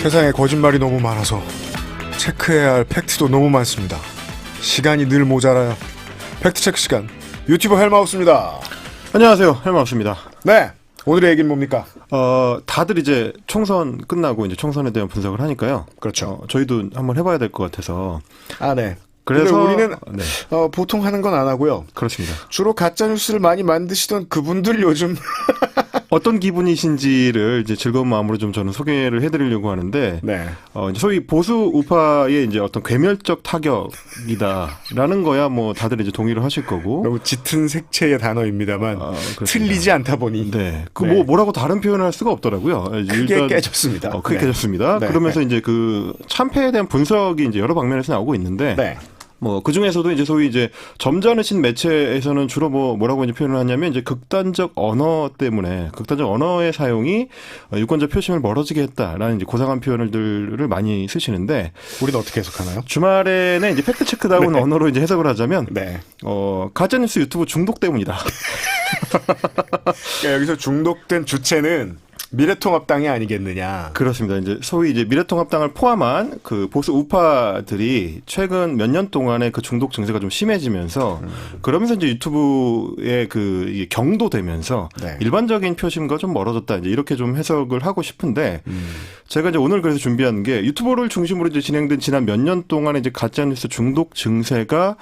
세상에 거짓말이 너무 많아서 체크해야 할 팩트도 너무 많습니다. 시간이 늘 모자라요. 팩트체크 시간, 유튜버 헬마우스입니다. 안녕하세요, 헬마우스입니다. 네, 오늘의 얘기는 뭡니까? 다들 이제 총선 끝나고 이제 총선에 대한 분석을 하니까요. 그렇죠. 저희도 한번 해봐야 될 것 같아서. 아, 네. 그래서 우리는 네. 보통 하는 건 안 하고요. 그렇습니다. 주로 가짜 뉴스를 많이 만드시던 그분들 요즘 어떤 기분이신지를 이제 즐거운 마음으로 좀 저는 소개를 해드리려고 하는데, 네. 이제 소위 보수 우파의 이제 어떤 괴멸적 타격이다라는 거야 뭐 다들 이제 동의를 하실 거고. 너무 짙은 색채의 단어입니다만 틀리지 않다 보니 네. 네. 뭐라고 다른 표현을 할 수가 없더라고요. 크게 일단 깨졌습니다. 크게 네. 깨졌습니다. 네. 그러면서 이제 그 참패에 대한 분석이 이제 여러 방면에서 나오고 있는데. 네. 그 중에서도 이제 소위 이제 점잖으신 매체에서는 주로 뭐라고 이제 표현을 하냐면 이제 극단적 언어 때문에 극단적 언어의 사용이 유권자 표심을 멀어지게 했다라는 이제 고상한 표현들을 많이 쓰시는데 우리는 어떻게 해석하나요? 주말에는 이제 팩트 체크다운 네. 언어로 이제 해석을 하자면 네. 가짜뉴스 유튜브 중독 때문이다. 그러니까 여기서 중독된 주체는 미래통합당이 아니겠느냐. 그렇습니다. 이제 소위 이제 미래통합당을 포함한 그 보수 우파들이 최근 몇 년 동안에 그 중독 증세가 좀 심해지면서 그러면서 이제 유튜브에 그 이게 경도되면서 네. 일반적인 표심과 좀 멀어졌다. 이제 이렇게 좀 해석을 하고 싶은데 제가 이제 오늘 그래서 준비한 게 유튜브를 중심으로 이제 진행된 지난 몇 년 동안의 이제 가짜뉴스 중독 증세가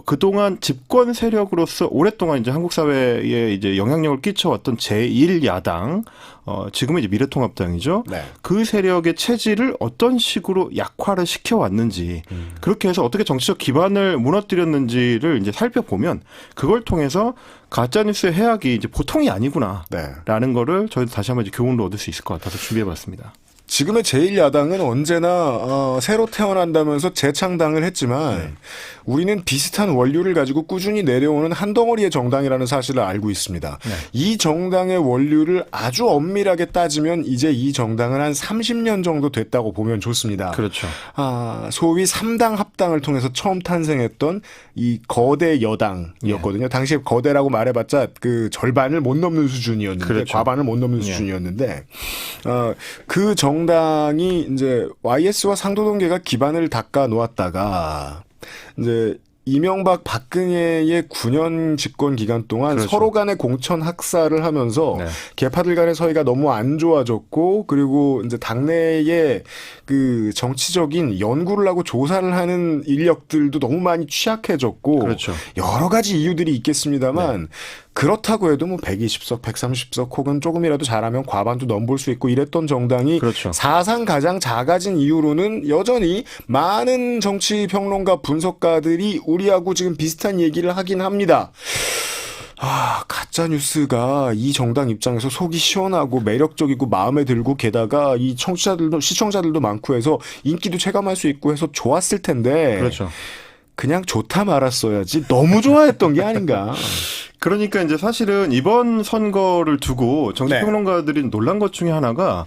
그동안 집권 세력으로서 오랫동안 이제 한국 사회에 이제 영향력을 끼쳐왔던 제1야당, 지금은 이제 미래통합당이죠. 네. 그 세력의 체질을 어떤 식으로 약화를 시켜왔는지, 그렇게 해서 어떻게 정치적 기반을 무너뜨렸는지를 이제 살펴보면 그걸 통해서 가짜뉴스의 해악이 이제 보통이 아니구나. 네. 라는 거를 저희도 다시 한번 이제 교훈을 얻을 수 있을 것 같아서 준비해봤습니다. 지금의 제1야당은 언제나 새로 태어난다면서 재창당을 했지만 우리는 비슷한 원류를 가지고 꾸준히 내려오는 한 덩어리의 정당이라는 사실을 알고 있습니다. 네. 이 정당의 원류를 아주 엄밀하게 따지면 이제 이 정당은 한 30년 정도 됐다고 보면 좋습니다. 그렇죠. 소위 3당 합당을 통해서 처음 탄생했던 이 거대 여당이었거든요. 당시에 거대라고 말해봤자 그 절반을 못 넘는 수준이었는데, 그렇죠. 과반을 못 넘는 수준이었는데, 그 정당이 이제 YS와 상도동계가 기반을 닦아 놓았다가 이제 이명박 박근혜의 9년 집권 기간 동안 그렇죠. 서로 간의 공천 학살을 하면서 네. 계파들 간의 서의가 너무 안 좋아졌고, 그리고 이제 당내에 그 정치적인 연구를 하고 조사를 하는 인력들도 너무 많이 취약해졌고, 그렇죠. 여러 가지 이유들이 있겠습니다만 그렇다고 해도 뭐 120석, 130석 혹은 조금이라도 잘하면 과반도 넘볼 수 있고 이랬던 정당이 그렇죠. 사상 가장 작아진 이유로는 여전히 많은 정치 평론가 분석가들이 우리하고 지금 비슷한 얘기를 하긴 합니다. 가짜뉴스가 이 정당 입장에서 속이 시원하고 매력적이고 마음에 들고 게다가 이 청취자들도, 시청자들도 많고 해서 인기도 체감할 수 있고 해서 좋았을 텐데. 그렇죠. 그냥 좋다 말았어야지 너무 좋아했던 게 아닌가. 그러니까 이제 사실은 이번 선거를 두고 정치평론가들이 놀란 것 중에 하나가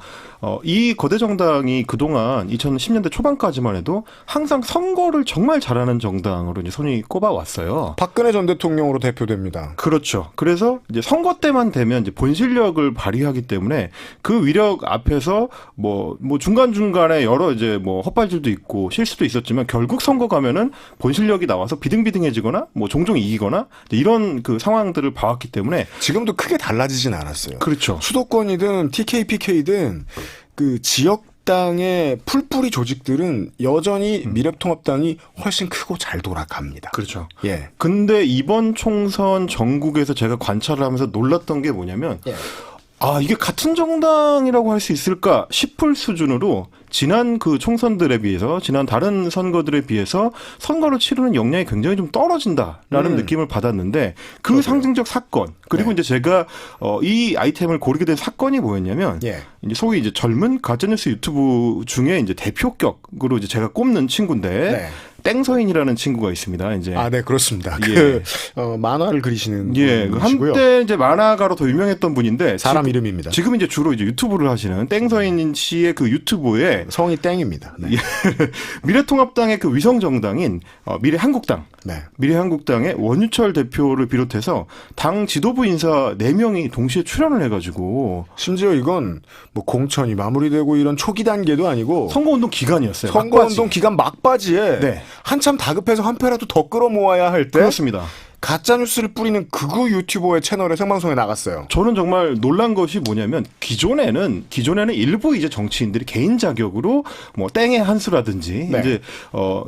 이 거대 정당이 그동안 2010년대 초반까지만 해도 항상 선거를 정말 잘하는 정당으로 이제 손이 꼽아왔어요. 박근혜 전 대통령으로 대표됩니다. 그렇죠. 그래서 이제 선거 때만 되면 이제 본 실력을 발휘하기 때문에 그 위력 앞에서 뭐 중간중간에 여러 이제 뭐 헛발질도 있고 실수도 있었지만 결국 선거 가면은 본 실력이 나와서 비등비등해지거나 뭐 종종 이기거나 이런 그 상황들을 봐왔기 때문에 지금도 크게 달라지진 않았어요. 그렇죠. 수도권이든 TK, PK든 그 지역당의 풀뿌리 조직들은 여전히 미래통합당이 훨씬 크고 잘 돌아갑니다. 그렇죠. 예. 근데 이번 총선 전국에서 제가 관찰을 하면서 놀랐던 게 뭐냐면 이게 같은 정당이라고 할 수 있을까 싶을 수준으로 지난 그 총선들에 비해서 지난 다른 선거들에 비해서 선거를 치르는 역량이 굉장히 좀 떨어진다라는 느낌을 받았는데 그 그러게요. 상징적 사건 그리고 이제 제가 이 아이템을 고르게 된 사건이 뭐였냐면 이제 소위 이제 젊은 가짜뉴스 유튜브 중에 이제 대표격으로 이제 제가 꼽는 친구인데 땡서인이라는 친구가 있습니다. 이제 아, 네, 그렇습니다. 예. 만화를 그리시는 예, 분이시고요. 한때 이제 만화가로 더 유명했던 분인데 사람 이름입니다. 지금 이제 주로 이제 유튜브를 하시는 땡서인 씨의 그 유튜브에 성이 땡입니다. 네. 미래통합당의 그 위성 정당인 미래한국당, 네. 미래한국당의 원유철 대표를 비롯해서 당 지도부 인사 4명이 동시에 출연을 해가지고 심지어 이건 뭐 공천이 마무리되고 이런 초기 단계도 아니고 선거운동 기간이었어요. 선거운동 기간 막바지에 네. 한참 다급해서 한 패라도 더 끌어모아야 할 때 그렇습니다. 가짜뉴스를 뿌리는 극우 유튜버의 채널에 생방송에 나갔어요. 저는 정말 놀란 것이 뭐냐면 기존에는 일부 이제 정치인들이 개인 자격으로 뭐 땡의 한수라든지 네. 이제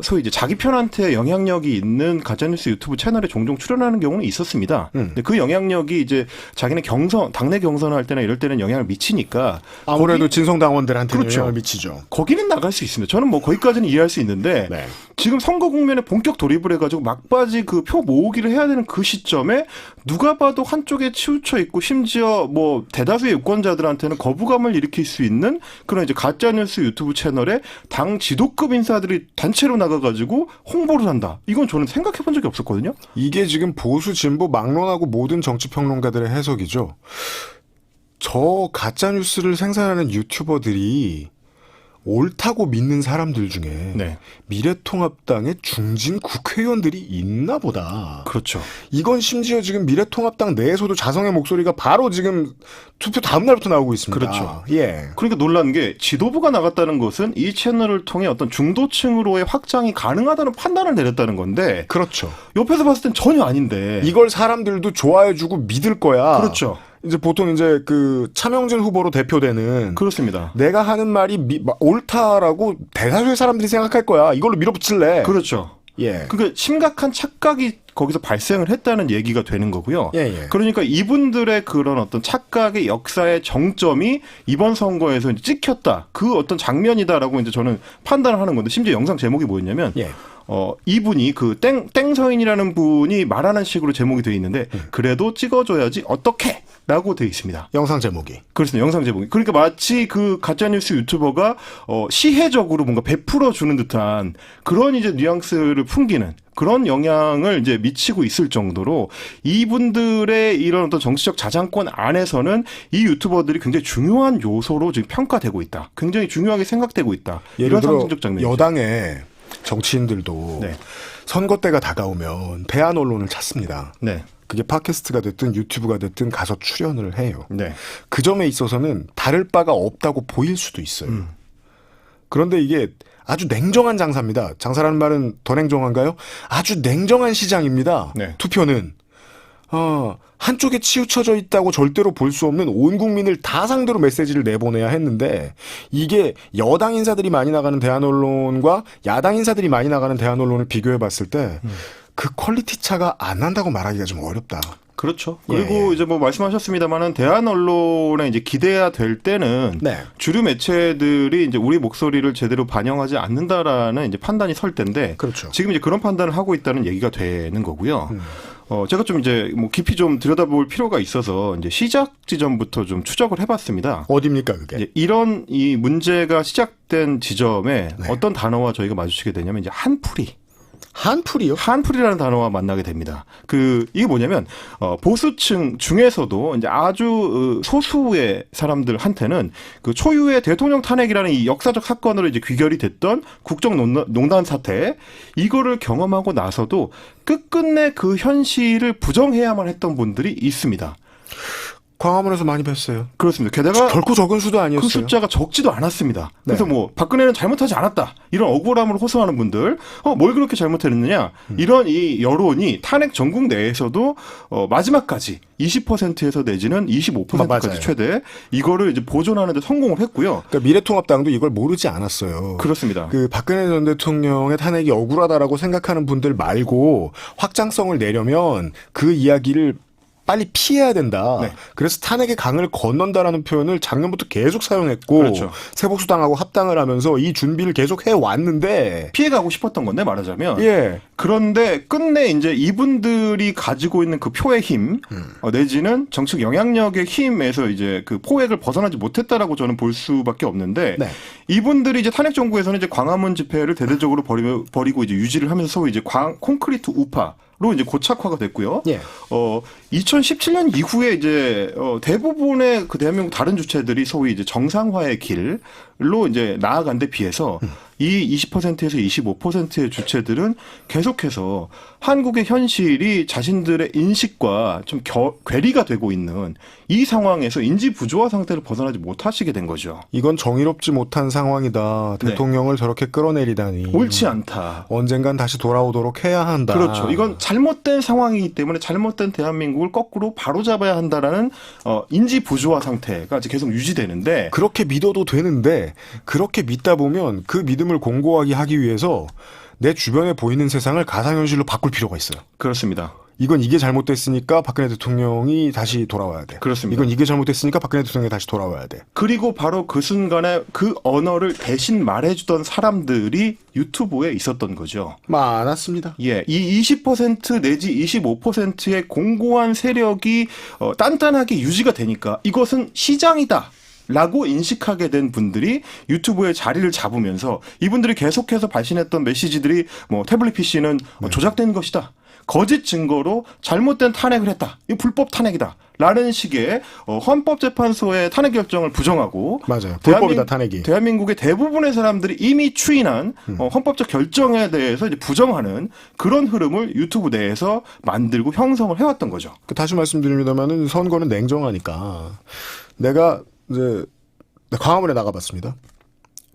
소위 이제 자기 편한테 영향력이 있는 가짜뉴스 유튜브 채널에 종종 출연하는 경우는 있었습니다. 근데 그 영향력이 이제 자기네 당내 경선을 할 때나 이럴 때는 영향을 미치니까 아무래도 진성당원들한테는 그렇죠. 영향을 미치죠. 거기는 나갈 수 있습니다. 저는 뭐 거기까지는 이해할 수 있는데 네. 지금 선거 국면에 본격 돌입을 해가지고 막바지 그 표 모으기를 해야 되는 그 시점에 누가 봐도 한쪽에 치우쳐 있고 심지어 뭐 대다수의 유권자들한테는 거부감을 일으킬 수 있는 그런 이제 가짜뉴스 유튜브 채널에 당 지도급 인사들이 단체로 나가가지고 홍보를 한다. 이건 저는 생각해 본 적이 없었거든요. 이게 지금 보수 진보 막론하고 모든 정치평론가들의 해석이죠. 저 가짜뉴스를 생산하는 유튜버들이 옳다고 믿는 사람들 중에 네. 미래통합당의 중진 국회의원들이 있나 보다. 그렇죠. 이건 심지어 지금 미래통합당 내에서도 자성의 목소리가 바로 지금 투표 다음 날부터 나오고 있습니다. 그렇죠. 예. 그러니까 놀란 게 지도부가 나갔다는 것은 이 채널을 통해 어떤 중도층으로의 확장이 가능하다는 판단을 내렸다는 건데 그렇죠. 옆에서 봤을 땐 전혀 아닌데. 이걸 사람들도 좋아해주고 믿을 거야. 그렇죠. 이제 보통 이제 그 차명진 후보로 대표되는 그렇습니다. 내가 하는 말이 옳다라고 대다수의 사람들이 생각할 거야. 이걸로 밀어붙일래. 그렇죠. 예. 그러니까 심각한 착각이 거기서 발생을 했다는 얘기가 되는 거고요. 예, 예. 그러니까 이분들의 그런 어떤 착각의 역사의 정점이 이번 선거에서 이제 찍혔다. 그 어떤 장면이다라고 이제 저는 판단을 하는 건데 심지어 영상 제목이 뭐였냐면 예. 이분이 그 땡서인이라는 분이 말하는 식으로 제목이 되어 있는데 그래도 찍어줘야지 어떻게? 라고 되어 있습니다. 영상 제목이. 그렇습니다. 영상 제목이. 그러니까 마치 그 가짜뉴스 유튜버가 시혜적으로 뭔가 베풀어주는 듯한 그런 이제 뉘앙스를 풍기는 그런 영향을 이제 미치고 있을 정도로 이분들의 이런 어떤 정치적 자장권 안에서는 이 유튜버들이 굉장히 중요한 요소로 지금 평가되고 있다. 굉장히 중요하게 생각되고 있다. 예를 이런 들어 상징적 장면이죠. 여당의 정치인들도 네. 선거 때가 다가오면 대안 언론을 찾습니다. 네. 그게 팟캐스트가 됐든 유튜브가 됐든 가서 출연을 해요. 네. 그 점에 있어서는 다를 바가 없다고 보일 수도 있어요. 그런데 이게 아주 냉정한 장사입니다. 장사라는 말은 더 냉정한가요? 아주 냉정한 시장입니다. 네. 투표는. 한쪽에 치우쳐져 있다고 절대로 볼 수 없는 온 국민을 다 상대로 메시지를 내보내야 했는데 이게 여당 인사들이 많이 나가는 대한 언론과 야당 인사들이 많이 나가는 대한 언론을 비교해 봤을 때 그 퀄리티 차가 안 난다고 말하기가 좀 어렵다. 그렇죠. 예, 그리고 예. 이제 뭐 말씀하셨습니다만은 대한 언론에 이제 기대야 될 때는 네. 주류 매체들이 이제 우리 목소리를 제대로 반영하지 않는다라는 이제 판단이 설 텐데 그렇죠. 지금 이제 그런 판단을 하고 있다는 얘기가 되는 거고요. 제가 좀 이제 뭐 깊이 좀 들여다볼 필요가 있어서 이제 시작 지점부터 좀 추적을 해봤습니다. 어딥니까 그게? 이제 이런 이 문제가 시작된 지점에 네. 어떤 단어와 저희가 마주치게 되냐면 이제 한풀이. 한풀이요? 한풀이라는 단어와 만나게 됩니다. 이게 뭐냐면, 보수층 중에서도 이제 아주 소수의 사람들한테는 그 초유의 대통령 탄핵이라는 이 역사적 사건으로 이제 귀결이 됐던 국정농단 사태, 이거를 경험하고 나서도 끝끝내 그 현실을 부정해야만 했던 분들이 있습니다. 광화문에서 많이 뵀어요. 그렇습니다. 게다가 결코 적은 수도 아니었어요. 그 숫자가 적지도 않았습니다. 그래서 네. 뭐 박근혜는 잘못하지 않았다. 이런 억울함을 호소하는 분들, 뭘 그렇게 잘못했느냐? 이런 이 여론이 탄핵 전국 내에서도 마지막까지 20%에서 내지는 25%까지 맞아요. 최대 이거를 이제 보존하는 데 성공을 했고요. 그러니까 미래통합당도 이걸 모르지 않았어요. 그렇습니다. 그 박근혜 전 대통령의 탄핵이 억울하다라고 생각하는 분들 말고 확장성을 내려면 그 이야기를 빨리 피해야 된다. 네. 그래서 탄핵의 강을 건넌다라는 표현을 작년부터 계속 사용했고 그렇죠. 세복수당하고 합당을 하면서 이 준비를 계속 해왔는데 피해가고 싶었던 건데 말하자면 예. 그런데 끝내 이제 이분들이 가지고 있는 그 표의 힘 내지는 정책 영향력의 힘에서 이제 그 포획을 벗어나지 못했다라고 저는 볼 수밖에 없는데 네. 이분들이 이제 탄핵 정부에서는 이제 광화문 집회를 대대적으로 벌이고 이제 유지를 하면서 소위 이제 콘크리트 우파로 이제 고착화가 됐고요. 예. 2017년 이후에 이제 대부분의 그 대한민국 다른 주체들이 소위 이제 정상화의 길로 이제 나아간 데 비해서 이 20%에서 25%의 주체들은 계속해서 한국의 현실이 자신들의 인식과 좀 괴리가 되고 있는 이 상황에서 인지 부조화 상태를 벗어나지 못하시게 된 거죠. 이건 정의롭지 못한 상황이다. 네. 대통령을 저렇게 끌어내리다니. 옳지 않다. 언젠간 다시 돌아오도록 해야 한다. 그렇죠. 이건 잘못된 상황이기 때문에 잘못된 대한민국을 거꾸로 바로잡아야 한다라는 인지 부조화 상태가 이제 계속 유지되는데 그렇게 믿어도 되는데 그렇게 믿다 보면 그 믿음을 공고하게 하기 위해서 내 주변에 보이는 세상을 가상현실로 바꿀 필요가 있어요. 그렇습니다. 이건 이게 잘못됐으니까 박근혜 대통령이 다시 돌아와야 돼. 그렇습니다. 이건 이게 잘못됐으니까 박근혜 대통령이 다시 돌아와야 돼. 그리고 바로 그 순간에 그 언어를 대신 말해주던 사람들이 유튜브에 있었던 거죠. 많았습니다. 예, 이 20% 내지 25%의 공고한 세력이 단단하게 유지가 되니까 이것은 시장이다. 라고 인식하게 된 분들이 유튜브에 자리를 잡으면서 이분들이 계속해서 발신했던 메시지들이 뭐 태블릿 PC는 조작된 것이다. 거짓 증거로 잘못된 탄핵을 했다. 이 불법 탄핵이다. 라는 식의 헌법재판소의 탄핵 결정을 부정하고 맞아요. 불법이다 탄핵이. 대한민국의 대부분의 사람들이 이미 추인한 헌법적 결정에 대해서 이제 부정하는 그런 흐름을 유튜브 내에서 만들고 형성을 해왔던 거죠. 다시 말씀드립니다만은 선거는 냉정하니까 내가 이제 광화문에 나가봤습니다.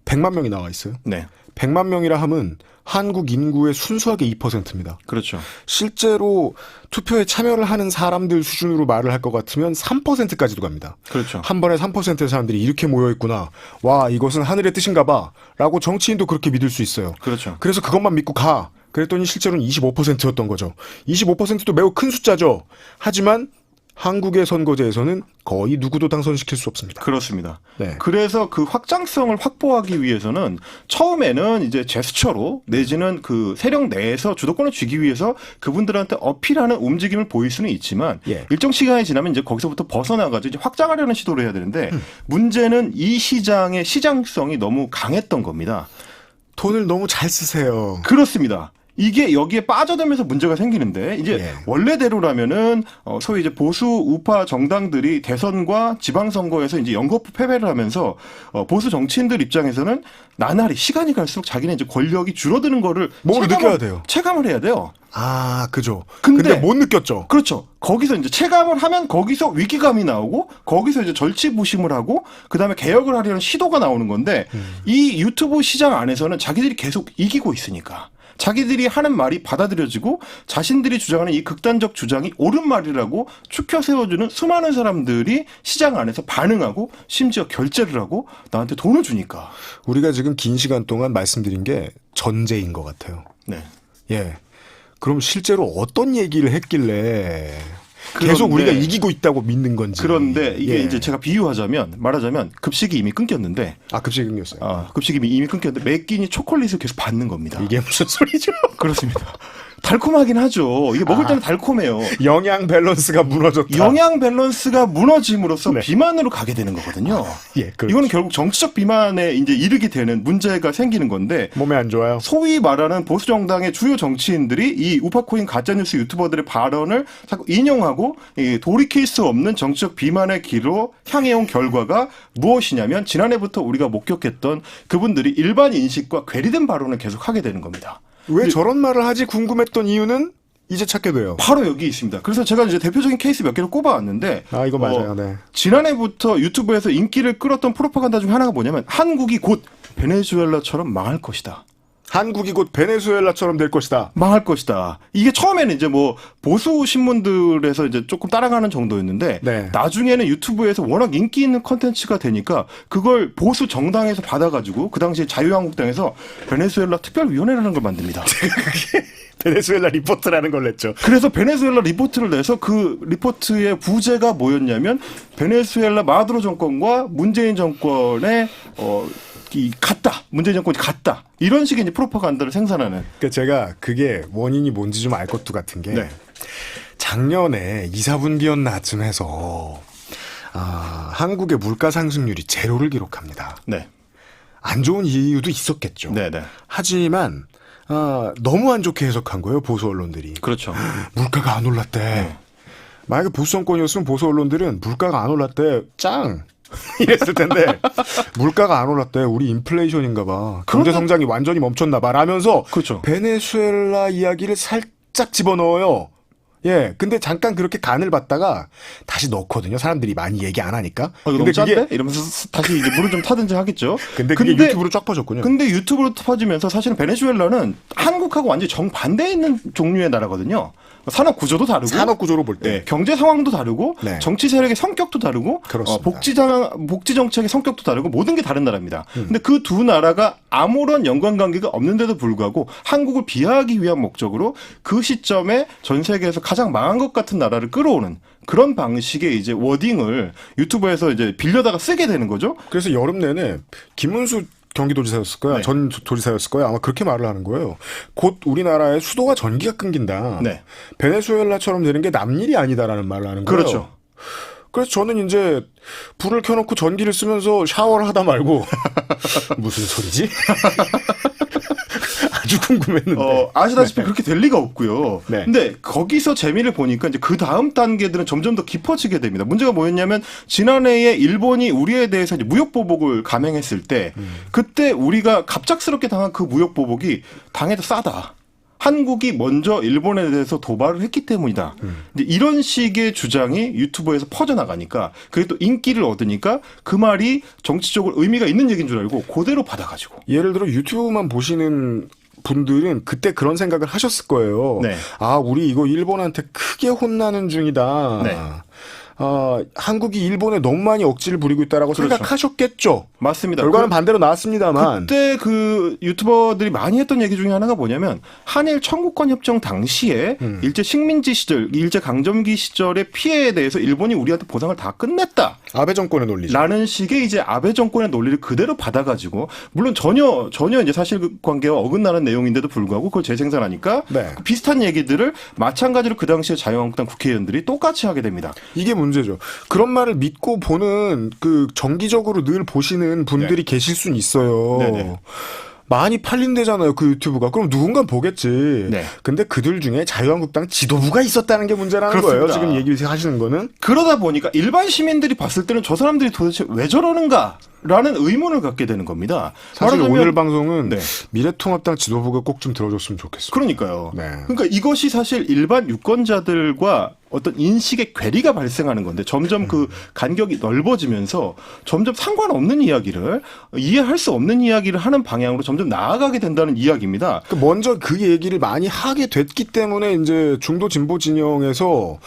100만 명이 나와 있어요. 네. 100만 명이라 함은 한국 인구의 순수하게 2%입니다. 그렇죠. 실제로 투표에 참여를 하는 사람들 수준으로 말을 할 것 같으면 3%까지도 갑니다. 그렇죠. 한 번에 3%의 사람들이 이렇게 모여있구나. 와, 이것은 하늘의 뜻인가 봐. 라고 정치인도 그렇게 믿을 수 있어요. 그렇죠. 그래서 그것만 믿고 가. 그랬더니 실제로는 25%였던 거죠. 25%도 매우 큰 숫자죠. 하지만 한국의 선거제에서는 거의 누구도 당선시킬 수 없습니다. 그렇습니다. 네. 그래서 그 확장성을 확보하기 위해서는 처음에는 이제 제스처로 내지는 그 세력 내에서 주도권을 쥐기 위해서 그분들한테 어필하는 움직임을 보일 수는 있지만 예. 일정 시간이 지나면 이제 거기서부터 벗어나가지고 이제 확장하려는 시도를 해야 되는데 문제는 이 시장의 시장성이 너무 강했던 겁니다. 돈을 너무 잘 쓰세요. 그렇습니다. 이게 여기에 빠져들면서 문제가 생기는데 이제 예. 원래대로라면은 소위 이제 보수 우파 정당들이 대선과 지방선거에서 이제 연거푸 패배를 하면서 보수 정치인들 입장에서는 나날이 시간이 갈수록 자기네 이제 권력이 줄어드는 거를 뭘 느껴야 돼요. 체감을 해야 돼요. 아, 그죠. 근데 못 느꼈죠. 그렇죠. 거기서 이제 체감을 하면 거기서 위기감이 나오고 거기서 이제 절치부심을 하고 그다음에 개혁을 하려는 시도가 나오는 건데 이 유튜브 시장 안에서는 자기들이 계속 이기고 있으니까 자기들이 하는 말이 받아들여지고 자신들이 주장하는 이 극단적 주장이 옳은 말이라고 추켜 세워주는 수많은 사람들이 시장 안에서 반응하고 심지어 결제를 하고 나한테 돈을 주니까. 우리가 지금 긴 시간 동안 말씀드린 게 전제인 것 같아요. 네. 예. 그럼 실제로 어떤 얘기를 했길래 계속 우리가 이기고 있다고 믿는 건지. 그런데 이게 예. 이제 제가 말하자면 급식이 이미 끊겼는데. 아, 급식이 끊겼어요. 급식이 이미 끊겼는데 매 끼니 초콜릿을 계속 받는 겁니다. 이게 무슨 소리죠? 그렇습니다. 달콤하긴 하죠. 이게 먹을 때는 달콤해요. 영양 밸런스가 무너졌다. 영양 밸런스가 무너짐으로써 네. 비만으로 가게 되는 거거든요. 예, 그렇죠. 이거는 결국 정치적 비만에 이제 이르게 되는 문제가 생기는 건데 몸에 안 좋아요. 소위 말하는 보수 정당의 주요 정치인들이 이 우파코인 가짜뉴스 유튜버들의 발언을 자꾸 인용하고 돌이킬 수 없는 정치적 비만의 길로 향해온 결과가 무엇이냐면 지난해부터 우리가 목격했던 그분들이 일반 인식과 괴리된 발언을 계속 하게 되는 겁니다. 왜 저런 말을 하지 궁금했던 이유는 이제 찾게 돼요. 바로 여기 있습니다. 그래서 제가 이제 대표적인 케이스 몇 개를 꼽아왔는데 아, 이거 맞아요. 네. 지난해부터 유튜브에서 인기를 끌었던 프로파간다 중에 하나가 뭐냐면 한국이 곧 베네수엘라처럼 망할 것이다. 한국이 곧 베네수엘라처럼 될 것이다. 망할 것이다. 이게 처음에는 이제 뭐 보수 신문들에서 이제 조금 따라가는 정도였는데 네. 나중에는 유튜브에서 워낙 인기 있는 컨텐츠가 되니까 그걸 보수 정당에서 받아가지고 그 당시에 자유한국당에서 베네수엘라 특별위원회라는 걸 만듭니다. 베네수엘라 리포트라는 걸 냈죠. 그래서 베네수엘라 리포트를 내서 그 리포트의 부제가 뭐였냐면 베네수엘라 마두로 정권과 문재인 정권의 같다. 문재인 정권이 같다. 이런 식의 이제 프로파간다를 생산하는. 그러니까 제가 그게 원인이 뭔지 좀 알 것도 같은 게 네. 작년에 2, 4분기였나쯤 해서 한국의 물가 상승률이 제로를 기록합니다. 네. 안 좋은 이유도 있었겠죠. 네네. 하지만 너무 안 좋게 해석한 거예요. 보수 언론들이. 그렇죠. 물가가 안 올랐대. 만약에 보수 정권이었으면 보수 언론들은 물가가 안 올랐대. 짱. 이랬을 텐데 물가가 안 올랐대. 우리 인플레이션인가 봐. 경제 성장이 완전히 멈췄나 봐. 라면서 그렇죠. 베네수엘라 이야기를 살짝 집어넣어요. 예. 근데 잠깐 그렇게 간을 봤다가 다시 넣거든요. 사람들이 많이 얘기 안 하니까. 이거 너무 짠데? 이러면서 다시 이제 물을 좀 타든지 하겠죠. 근데 그게 유튜브로 쫙 퍼졌군요. 근데 유튜브로 퍼지면서 사실은 베네수엘라는 한국하고 완전히 정반대에 있는 종류의 나라거든요. 산업 구조도 다르고, 산업 구조로 볼 때, 네, 경제 상황도 다르고, 네. 정치 세력의 성격도 다르고, 그렇습니다. 복지 정책의 성격도 다르고 모든 게 다른 나라입니다. 근데 그 두 나라가 아무런 연관관계가 없는데도 불구하고 한국을 비하하기 위한 목적으로 그 시점에 전 세계에서 가장 망한 것 같은 나라를 끌어오는 그런 방식의 이제 워딩을 유튜브에서 이제 빌려다가 쓰게 되는 거죠. 그래서 여름 내내 김문수 경기도지사였을 거야. 네. 전 도지사였을 거야. 아마 그렇게 말을 하는 거예요. 곧 우리나라의 수도가 전기가 끊긴다. 네. 베네수엘라처럼 되는 게 남일이 아니다라는 말을 하는 거예요. 그렇죠. 그래서 저는 이제 불을 켜놓고 전기를 쓰면서 샤워를 하다 말고 무슨 소리지? 아주 궁금했는데. 아시다시피 그렇게 될 리가 없고요. 네. 근데 거기서 재미를 보니까 이제 그 다음 단계들은 점점 더 깊어지게 됩니다. 문제가 뭐였냐면 지난해에 일본이 우리에 대해서 이제 무역 보복을 감행했을 때 그때 우리가 갑작스럽게 당한 그 무역 보복이 당해도 싸다. 한국이 먼저 일본에 대해서 도발을 했기 때문이다. 이제 이런 식의 주장이 유튜브에서 퍼져나가니까 그게 또 인기를 얻으니까 그 말이 정치적으로 의미가 있는 얘기인 줄 알고 그대로 받아가지고. 예를 들어 유튜브만 보시는 분들은 그때 그런 생각을 하셨을 거예요. 네. 우리 이거 일본한테 크게 혼나는 중이다. 네. 한국이 일본에 너무 많이 억지를 부리고 있다라고 그렇죠. 생각하셨겠죠. 맞습니다. 결과는 반대로 나왔습니다만. 그때 그 유튜버들이 많이 했던 얘기 중에 하나가 뭐냐면 한일 청구권 협정 당시에 일제 식민지 시절, 일제 강점기 시절의 피해에 대해서 일본이 우리한테 보상을 다 끝냈다. 아베 정권의 논리죠. 라는 식의 이제 아베 정권의 논리를 그대로 받아가지고 물론 전혀 이제 사실관계와 어긋나는 내용인데도 불구하고 그걸 재생산하니까 네. 비슷한 얘기들을 마찬가지로 그 당시에 자유한국당 국회의원들이 똑같이 하게 됩니다. 이게 문제죠. 그런 말을 믿고 보는 정기적으로 늘 보시는 분들이 계실 수는 있어요. 네네. 많이 팔린대잖아요. 그 유튜브가. 그럼 누군가 보겠지. 네. 근데 그들 중에 자유한국당 지도부가 있었다는 게 문제라는 그렇습니다. 거예요. 지금 얘기하시는 거는. 그러다 보니까 일반 시민들이 봤을 때는 저 사람들이 도대체 왜 저러는가? 라는 의문을 갖게 되는 겁니다. 사실 말하자면 오늘 방송은 네. 미래통합당 지도부가 꼭 좀 들어줬으면 좋겠어요. 그러니까요. 네. 그러니까 이것이 사실 일반 유권자들과 어떤 인식의 괴리가 발생하는 건데 점점 그 간격이 넓어지면서 점점 상관없는 이야기를 이해할 수 없는 이야기를 하는 방향으로 점점 나아가게 된다는 이야기입니다. 먼저 그 얘기를 많이 하게 됐기 때문에 이제 중도 진보 진영에서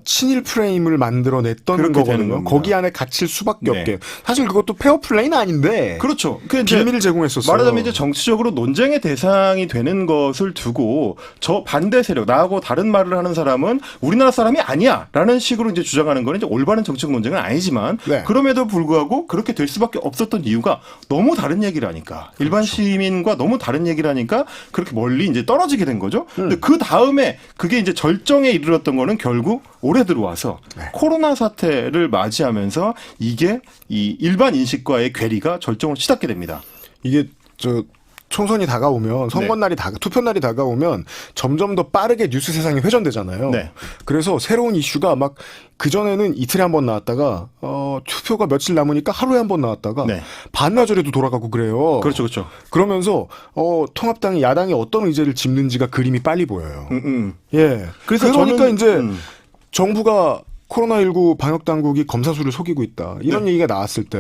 친일 프레임을 만들어냈던 그렇게 되는 거거든요. 겁니다. 거기 안에 갇힐 수밖에 네. 없게. 사실 그것도 페어 플레이는 아닌데. 그렇죠. 그 이제 빌미를 제공했었어요. 말하자면 이제 정치적으로 논쟁의 대상이 되는 것을 두고 저 반대 세력 나하고 다른 말을 하는 사람은 우리나라 사람이 아니야라는 식으로 이제 주장하는 거는 이제 올바른 정치적 논쟁은 아니지만 네. 그럼에도 불구하고 그렇게 될 수밖에 없었던 이유가 너무 다른 얘기를 하니까 일반 시민과 너무 다른 얘기를 하니까 그렇게 멀리 이제 떨어지게 된 거죠. 근데 그 다음에 그게 이제 절정에 이르렀던 거는 결국 올해 들어와서 네. 코로나 사태를 맞이하면서 이게 이 일반 인식과의 괴리가 절정을 치닫게 됩니다. 이게 총선이 다가오면 선거 날이 투표 날이 다가오면 점점 더 빠르게 뉴스 세상이 회전되잖아요. 네. 그래서 새로운 이슈가 막 그전에는 이틀에 한 번 나왔다가 투표가 며칠 남으니까 하루에 한 번 나왔다가 네. 반나절에도 돌아가고 그래요. 그렇죠, 그렇죠. 그러면서 통합당이 야당이 어떤 의제를 짚는지가 그림이 빨리 보여요. 예. 그래서 그러니까 저는, 이제 정부가 코로나19 방역 당국이 검사 수를 속이고 있다. 이런 얘기가 나왔을 때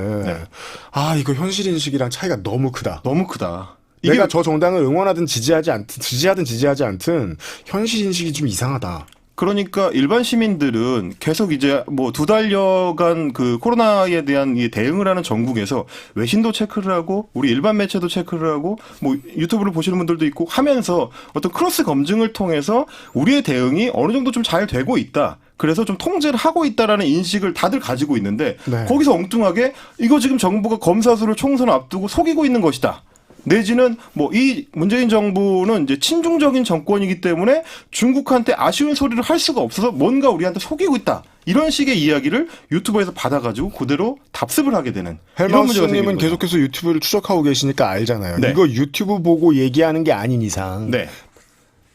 이거 현실 인식이랑 차이가 너무 크다. 너무 크다. 내가 저 정당을 응원하든 지지하지 않든 현실 인식이 좀 이상하다. 그러니까 일반 시민들은 계속 이제 뭐 2달여간 그 코로나에 대한 이 대응을 하는 전국에서 외신도 체크를 하고 우리 일반 매체도 체크를 하고 뭐 유튜브를 보시는 분들도 있고 하면서 어떤 크로스 검증을 통해서 우리의 대응이 어느 정도 좀 잘 되고 있다. 그래서 좀 통제를 하고 있다라는 인식을 다들 가지고 있는데 네. 거기서 엉뚱하게 이거 지금 정부가 검사수를 총선 앞두고 속이고 있는 것이다. 내지는 뭐 이 문재인 정부는 이제 친중적인 정권이기 때문에 중국한테 아쉬운 소리를 할 수가 없어서 뭔가 우리한테 속이고 있다. 이런 식의 이야기를 유튜브에서 받아가지고 그대로 답습을 하게 되는 이런 문제가 생기는 헬마우스님은 거죠. 계속해서 유튜브를 추적하고 계시니까 알잖아요. 네. 이거 유튜브 보고 얘기하는 게 아닌 이상 네,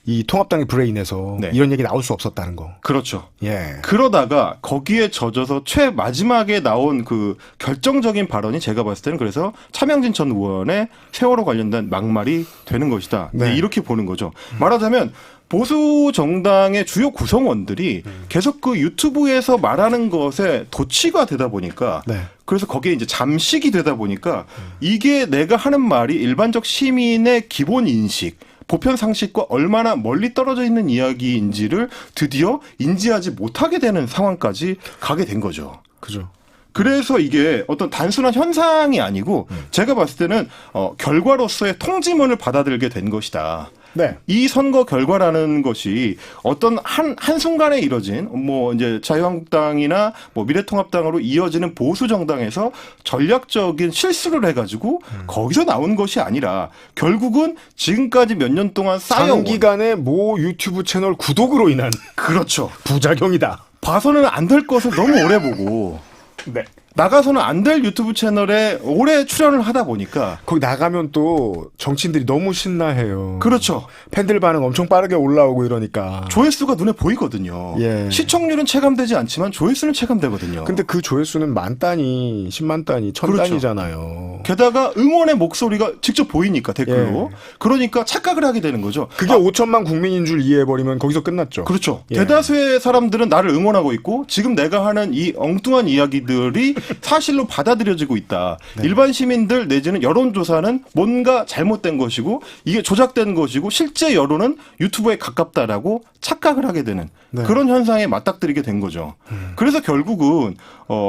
이 통합당의 브레인에서 네. 이런 얘기 나올 수 없었다는 거. 그렇죠. 예. 그러다가 거기에 젖어서 마지막에 나온 그 결정적인 발언이 제가 봤을 때는 그래서 차명진 전 의원의 세월호 관련된 막말이 되는 것이다. 네. 이렇게 보는 거죠. 말하자면 보수 정당의 주요 구성원들이 계속 그 유튜브에서 말하는 것에 도취가 되다 보니까 네. 그래서 거기에 이제 잠식이 되다 보니까 이게 내가 하는 말이 일반적 시민의 기본 인식 보편 상식과 얼마나 멀리 떨어져 있는 이야기인지를 드디어 인지하지 못하게 되는 상황까지 가게 된 거죠. 그죠. 그래서 이게 어떤 단순한 현상이 아니고 제가 봤을 때는 결과로서의 통지문을 받아들이게 된 것이다. 네. 이 선거 결과라는 것이 어떤 한순간에 이뤄진 뭐 이제 자유한국당이나 뭐 미래통합당으로 이어지는 보수 정당에서 전략적인 실수를 해가지고 거기서 나온 것이 아니라 결국은 지금까지 몇 년 동안 쌓여온 장기간의 모 유튜브 채널 구독으로 인한 그렇죠. 부작용이다. 봐서는 안 될 것을 너무 오래 보고 네. 나가서는 안 될 유튜브 채널에 오래 출연을 하다 보니까 거기 나가면 또 정치인들이 너무 신나해요. 그렇죠. 팬들 반응 엄청 빠르게 올라오고 이러니까. 조회수가 눈에 보이거든요. 예. 시청률은 체감되지 않지만 조회수는 체감되거든요. 근데 그 조회수는 만 단위, 10만 단위, 천 그렇죠. 단위잖아요. 게다가 응원의 목소리가 직접 보이니까 댓글로. 예. 그러니까 착각을 하게 되는 거죠. 그게 5천만 국민인 줄 이해해버리면 거기서 끝났죠. 그렇죠. 예. 대다수의 사람들은 나를 응원하고 있고 지금 내가 하는 이 엉뚱한 이야기들이 사실로 받아들여지고 있다. 네. 일반 시민들 내지는 여론조사는 뭔가 잘못된 것이고 이게 조작된 것이고 실제 여론은 유튜브에 가깝다라고 착각을 하게 되는 네. 그런 현상에 맞닥뜨리게 된 거죠. 그래서 결국은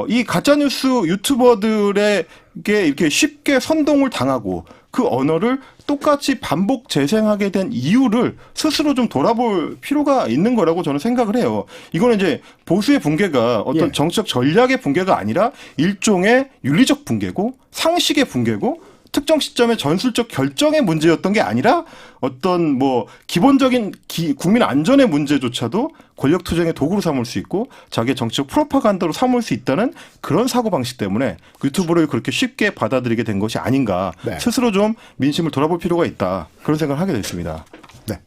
이 가짜뉴스 유튜버들에게 이렇게 쉽게 선동을 당하고 그 언어를 똑같이 반복 재생하게 된 이유를 스스로 좀 돌아볼 필요가 있는 거라고 저는 생각을 해요. 이거는 이제 보수의 붕괴가 어떤 예. 정치적 전략의 붕괴가 아니라 일종의 윤리적 붕괴고 상식의 붕괴고 특정 시점의 전술적 결정의 문제였던 게 아니라 어떤 뭐 기본적인 국민 안전의 문제조차도 권력 투쟁의 도구로 삼을 수 있고 자기의 정치적 프로파간다로 삼을 수 있다는 그런 사고방식 때문에 유튜브를 그렇게 쉽게 받아들이게 된 것이 아닌가. 네. 스스로 좀 민심을 돌아볼 필요가 있다. 그런 생각을 하게 됐습니다. 네.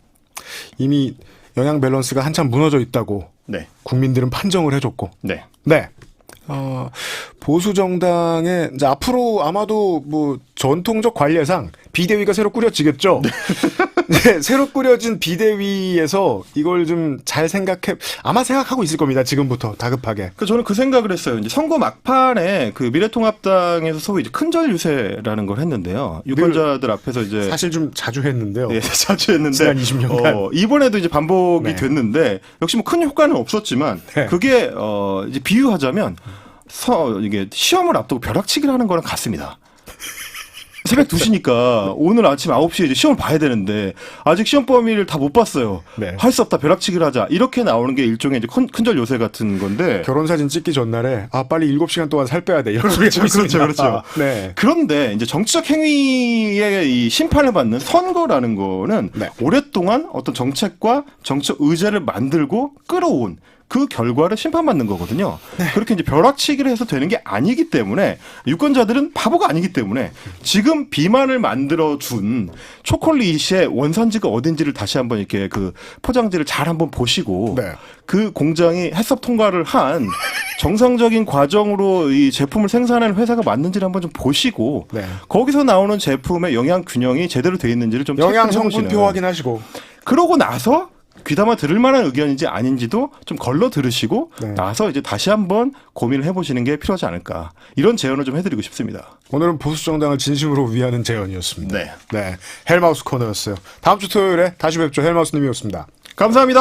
이미 영양 밸런스가 한참 무너져 있다고 네. 국민들은 판정을 해줬고. 네. 네. 보수 정당의 이제 앞으로 아마도 뭐 전통적 관례상 비대위가 새로 꾸려지겠죠. 네, 새로 꾸려진 비대위에서 이걸 좀 잘 아마 생각하고 있을 겁니다. 지금부터 다급하게. 그 저는 그 생각을 했어요. 이제 선거 막판에 그 미래통합당에서 소위 이제 큰절 유세라는 걸 했는데요. 유권자들 앞에서 이제 사실 좀 자주 했는데요. 네, 자주 했는데 지난 20년간. 이번에도 이제 반복이 네. 됐는데 역시 뭐 큰 효과는 없었지만 네. 그게 이제 비유하자면 이게 시험을 앞두고 벼락치기를 하는 거랑 같습니다. 새벽 2시니까 오늘 아침 9시에 이제 시험을 봐야 되는데 아직 시험 범위를 다 못 봤어요. 네. 할 수 없다 벼락치기를 하자 이렇게 나오는 게 일종의 이제 큰절 요새 같은 건데 결혼 사진 찍기 전날에 빨리 7시간 동안 살 빼야 돼. 이런 소리 하고 있습니다. 그렇죠. 네. 그런데 이제 정치적 행위의 이 심판을 받는 선거라는 거는 네. 오랫동안 어떤 정책과 정책 의제를 만들고 끌어온 그 결과를 심판받는 거거든요. 그렇게 이제 벼락치기를 해서 되는 게 아니기 때문에 유권자들은 바보가 아니기 때문에 지금 비만을 만들어준 초콜릿의 원산지가 어딘지를 다시 한번 이렇게 그 포장지를 잘 한번 보시고 네. 그 공장이 해썹 통과를 한 정상적인 과정으로 이 제품을 생산하는 회사가 맞는지를 한번 좀 보시고 네. 거기서 나오는 제품의 영양 균형이 제대로 되어 있는지를 좀 영양 체크해 보시는. 성분표 확인하시고. 그러고 나서 귀담아 들을 만한 의견인지 아닌지도 좀 걸러 들으시고 네. 나서 이제 다시 한번 고민을 해보시는 게 필요하지 않을까. 이런 제언을 좀 해드리고 싶습니다. 오늘은 보수 정당을 진심으로 위하는 제언이었습니다. 네. 네. 헬마우스 코너였어요. 다음 주 토요일에 다시 뵙죠. 헬마우스님이었습니다. 감사합니다.